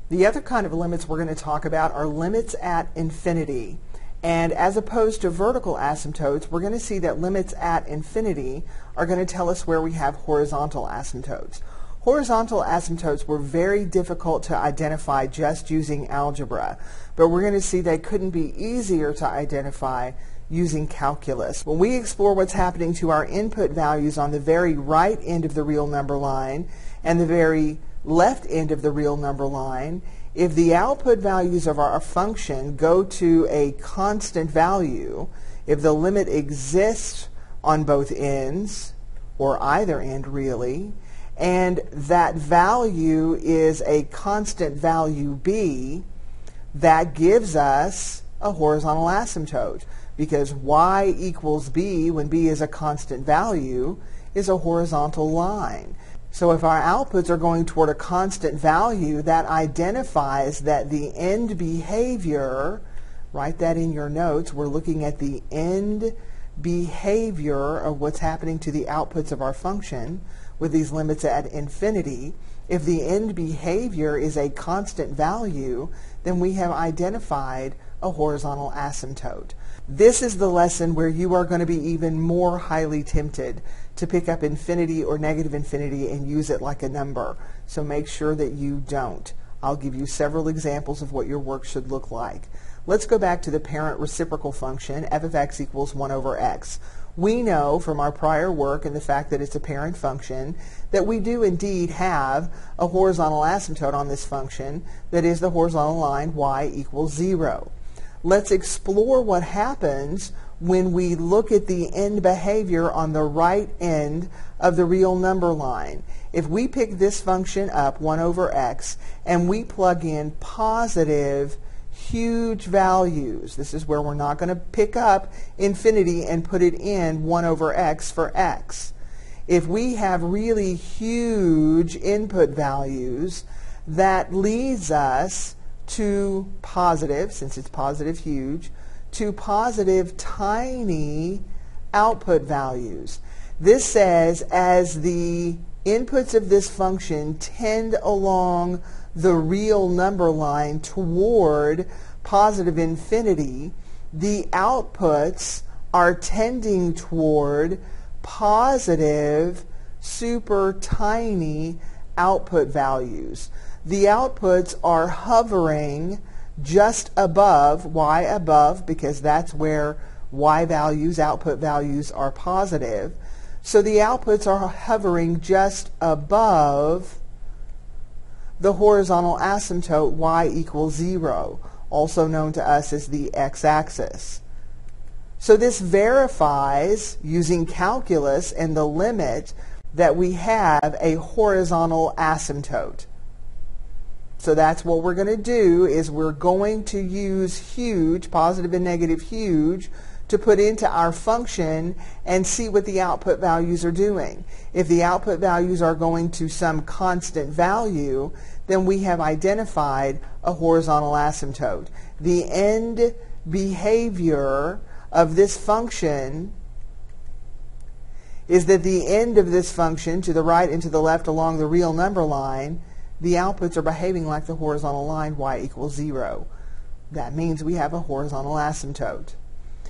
The other kind of limits we're going to talk about are limits at infinity. And as opposed to vertical asymptotes, we're going to see that limits at infinity are going to tell us where we have horizontal asymptotes. Horizontal asymptotes were very difficult to identify just using algebra, but we're going to see they couldn't be easier to identify using calculus. When we explore what's happening to our input values on the very right end of the real number line and the very left end of the real number line, if the output values of our function go to a constant value, if the limit exists on both ends, or either end really, and that value is a constant value b, that gives us a horizontal asymptote, because y equals b when b is a constant value is a horizontal line. So if our outputs are going toward a constant value, that identifies that the end behavior, write that in your notes, we're looking at the end behavior of what's happening to the outputs of our function with these limits at infinity. If the end behavior is a constant value, then we have identified a horizontal asymptote. This is the lesson where you are going to be even more highly tempted to pick up infinity or negative infinity and use it like a number. So make sure that you don't. I'll give you several examples of what your work should look like. Let's go back to the parent reciprocal function, f of x equals 1 over x. We know from our prior work and the fact that it's a parent function that we do indeed have a horizontal asymptote on this function that is the horizontal line y equals 0. Let's explore what happens when we look at the end behavior on the right end of the real number line. If we pick this function up, 1 over x, and we plug in positive huge values, this is where we're not going to pick up infinity and put it in 1 over x for x. If we have really huge input values, that leads us to positive, since it's positive huge, to positive tiny output values. This says as the inputs of this function tend along the real number line toward positive infinity, the outputs are tending toward positive super tiny output values. The outputs are hovering just above, y above, because that's where y values, output values, are positive. So the outputs are hovering just above the horizontal asymptote y equals 0, also known to us as the x-axis. So this verifies, using calculus and the limit, that we have a horizontal asymptote. So that's what we're going to do, is we're going to use huge, positive and negative huge, to put into our function and see what the output values are doing. If the output values are going to some constant value, then we have identified a horizontal asymptote. The end behavior of this function is that the end of this function, to the right and to the left along the real number line, the outputs are behaving like the horizontal line y equals 0. That means we have a horizontal asymptote.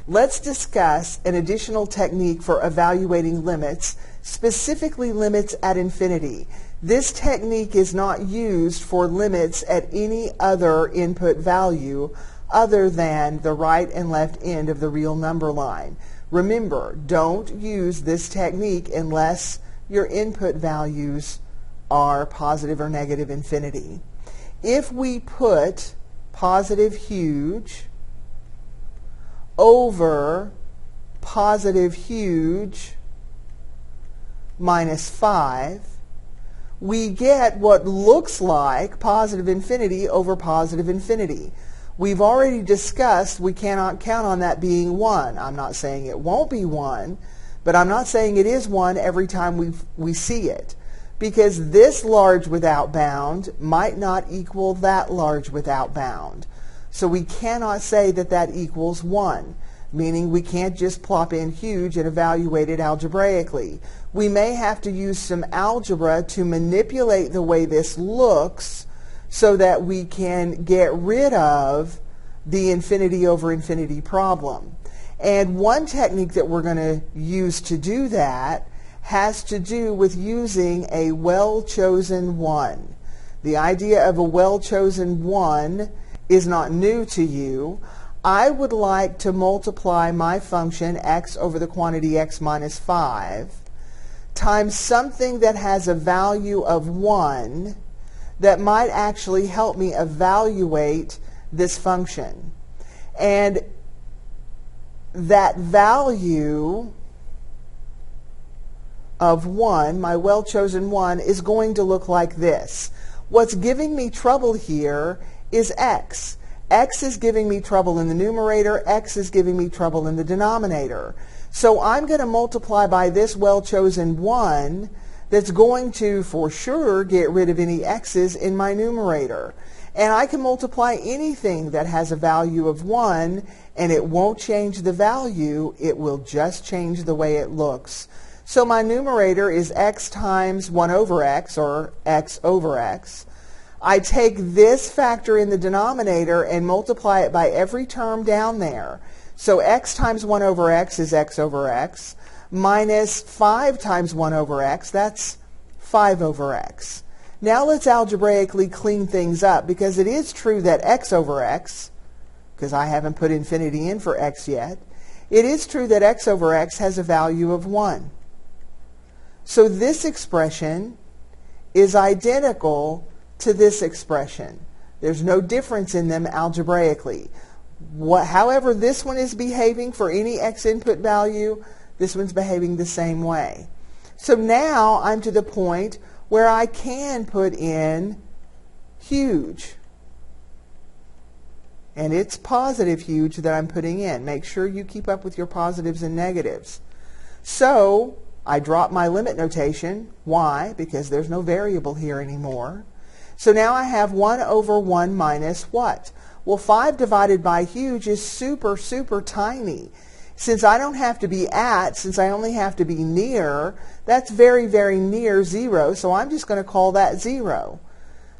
Let's discuss an additional technique for evaluating limits, specifically limits at infinity. This technique is not used for limits at any other input value other than the right and left end of the real number line. Remember, don't use this technique unless your input values are positive or negative infinity. If we put positive huge over positive huge minus 5, we get what looks like positive infinity over positive infinity. We've already discussed we cannot count on that being 1. I'm not saying it won't be 1, but I'm not saying it is 1 every time we see it, because this large without bound might not equal that large without bound. So we cannot say that that equals 1, meaning we can't just plop in huge and evaluate it algebraically. We may have to use some algebra to manipulate the way this looks so that we can get rid of the infinity over infinity problem. And one technique that we're going to use to do that has to do with using a well-chosen one. The idea of a well-chosen one is not new to you. I would like to multiply my function x over the quantity x minus 5 times something that has a value of 1 that might actually help me evaluate this function. And that value of 1, my well-chosen one, is going to look like this. What's giving me trouble here is x. X is giving me trouble in the numerator, x is giving me trouble in the denominator. So I'm going to multiply by this well-chosen one that's going to, for sure, get rid of any x's in my numerator. And I can multiply anything that has a value of 1, and it won't change the value, it will just change the way it looks. So my numerator is x times 1 over x, or x over x. I take this factor in the denominator and multiply it by every term down there. So x times 1 over x is x over x, minus 5 times 1 over x, that's 5 over x. Now let's algebraically clean things up, because it is true that x over x, because I haven't put infinity in for x yet, it is true that x over x has a value of 1. So this expression is identical to this expression. There's no difference in them algebraically. However this one is behaving for any x input value, this one's behaving the same way. So now I'm to the point where I can put in huge. And it's positive huge that I'm putting in. Make sure you keep up with your positives and negatives. So I drop my limit notation. Why? Because there's no variable here anymore. So now I have 1 over 1 minus what? Well, 5 divided by huge is super, super tiny. Since I don't have to be at, since I only have to be near, that's very, very near 0, so I'm just going to call that 0.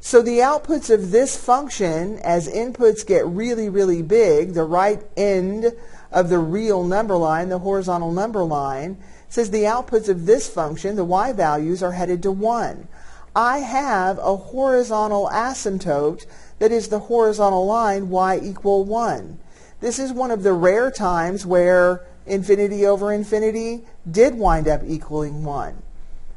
So the outputs of this function, as inputs get really, really big, the right end of the real number line, the horizontal number line, says the outputs of this function, the y values, are headed to 1. I have a horizontal asymptote that is the horizontal line y equal 1. This is one of the rare times where infinity over infinity did wind up equaling 1.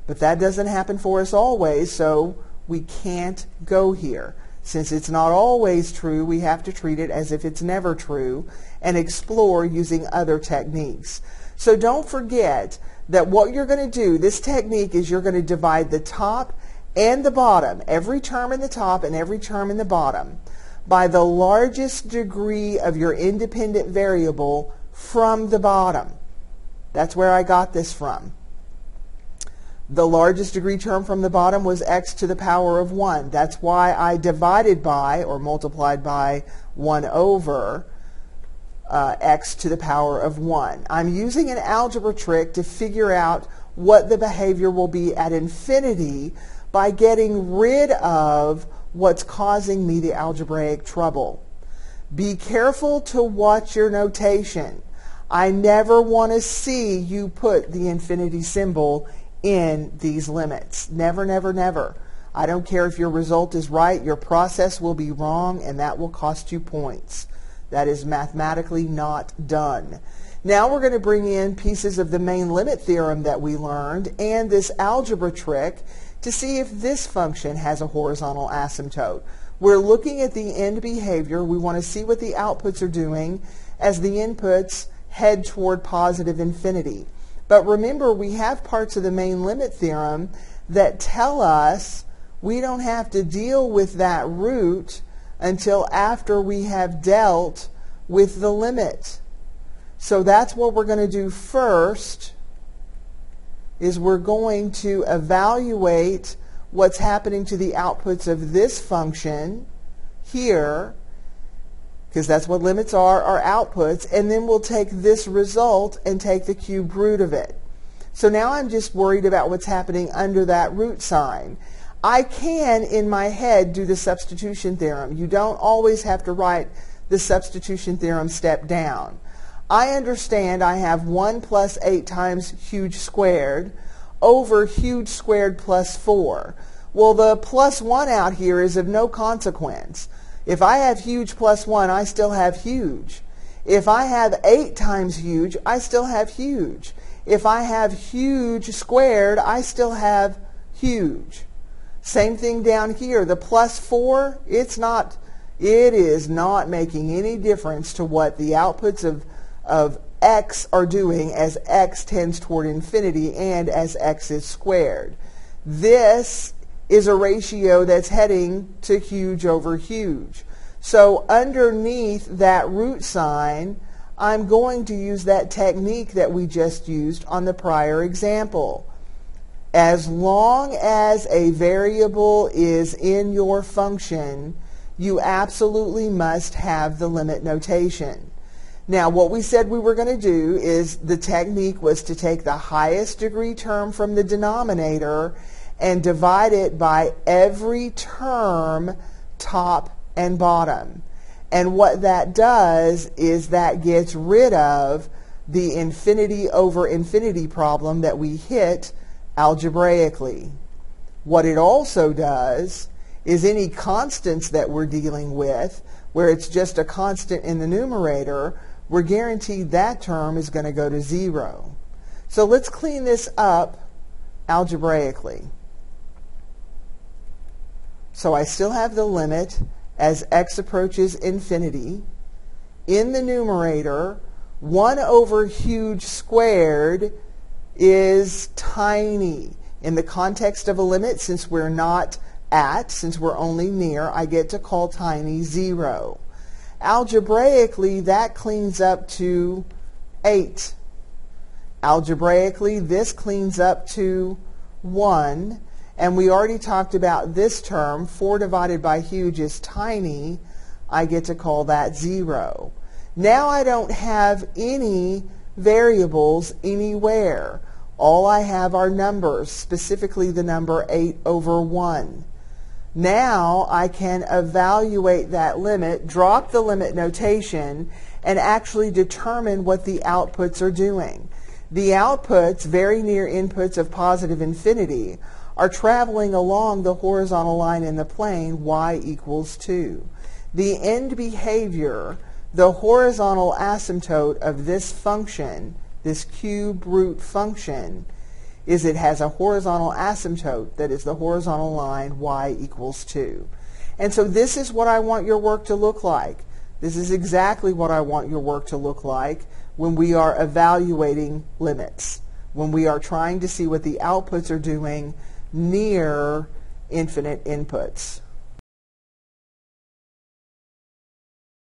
But that doesn't happen for us always, so we can't go here. Since it's not always true, we have to treat it as if it's never true and explore using other techniques. So don't forget that what you're going to do, this technique is you're going to divide the top and the bottom, every term in the top and every term in the bottom, by the largest degree of your independent variable from the bottom. That's where I got this from. The largest degree term from the bottom was x to the power of 1. That's why I divided by, or multiplied by, 1 over x to the power of 1. I'm using an algebra trick to figure out what the behavior will be at infinity by getting rid of what's causing me the algebraic trouble. Be careful to watch your notation. I never want to see you put the infinity symbol in these limits. Never, never, never. I don't care if your result is right, your process will be wrong, and that will cost you points. That is mathematically not done. Now we're going to bring in pieces of the main limit theorem that we learned and this algebra trick to see if this function has a horizontal asymptote. We're looking at the end behavior. We want to see what the outputs are doing as the inputs head toward positive infinity. But remember, we have parts of the main limit theorem that tell us we don't have to deal with that root until after we have dealt with the limit. So that's what we're going to do first, is we're going to evaluate what's happening to the outputs of this function here, because that's what limits are outputs, and then we'll take this result and take the cubed root of it. So now I'm just worried about what's happening under that root sign. I can, in my head, do the substitution theorem. You don't always have to write the substitution theorem step down. I understand I have 1 plus 8 times huge squared over huge squared plus 4. Well, the plus 1 out here is of no consequence. If I have huge plus 1, I still have huge. If I have 8 times huge, I still have huge. If I have huge squared, I still have huge. Same thing down here. The plus 4, it is not making any difference to what the outputs of x are doing as x tends toward infinity and as x is squared. This is a ratio that's heading to huge over huge. So underneath that root sign, I'm going to use that technique that we just used on the prior example. As long as a variable is in your function, you absolutely must have the limit notation. Now, what we said we were going to do is the technique was to take the highest degree term from the denominator and divide it by every term, top and bottom. And what that does is that gets rid of the infinity over infinity problem that we hit algebraically. What it also does is any constants that we're dealing with, where it's just a constant in the numerator, we're guaranteed that term is going to go to 0. So let's clean this up algebraically. So I still have the limit as x approaches infinity. In the numerator, 1 over huge squared is tiny. In the context of a limit, since we're not at, since we're only near, I get to call tiny 0. Algebraically, that cleans up to 8. Algebraically, this cleans up to 1. And we already talked about this term, 4 divided by huge is tiny. I get to call that 0. Now I don't have any variables anywhere. All I have are numbers, specifically the number 8 over 1. Now I can evaluate that limit, drop the limit notation, and actually determine what the outputs are doing. The outputs, very near inputs of positive infinity, are traveling along the horizontal line in the plane y equals 2. The end behavior, the horizontal asymptote of this function, this cube root function, is it has a horizontal asymptote that is the horizontal line y equals 2. And so this is what I want your work to look like. This is exactly what I want your work to look like when we are evaluating limits, when we are trying to see what the outputs are doing near infinite inputs.